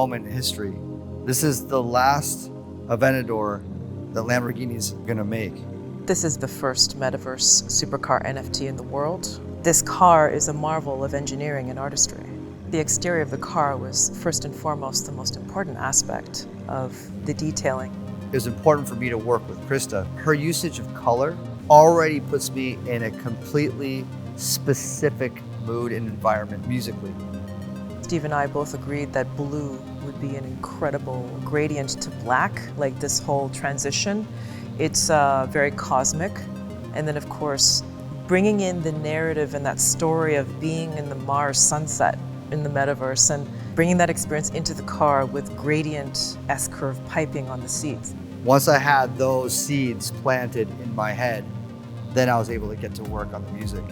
moment in history. This is the last Aventador that Lamborghini's gonna make. This is the first metaverse supercar NFT in the world. This car is a marvel of engineering and artistry. The exterior of the car was first and foremost the most important aspect of the detailing. It was important for me to work with Krista. Her usage of color already puts me in a completely specific mood and environment musically. Steve and I both agreed that blue would be an incredible gradient to black, like this whole transition. It's very cosmic. And then of course, bringing in the narrative and that story of being in the Mars sunset in the metaverse and bringing that experience into the car with gradient S-curve piping on the seats. Once I had those seeds planted in my head, then I was able to get to work on the music.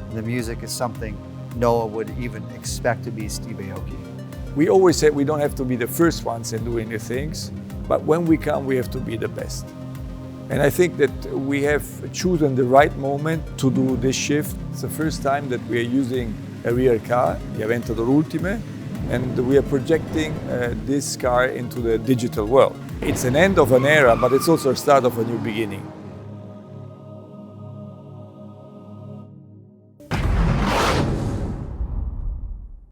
And the music is something no one would even expect to be 𝗙𝗿𝗍𝗍. We always say we don't have to be the first ones in doing the things, but when we come, we have to be the best. And I think that we have chosen the right moment to do this shift. It's the first time that we are using a real car, the Aventador 𝗙𝗍𝗍, and we are projecting this car into the digital world. It's an end of an era, but it's also a start of a new beginning.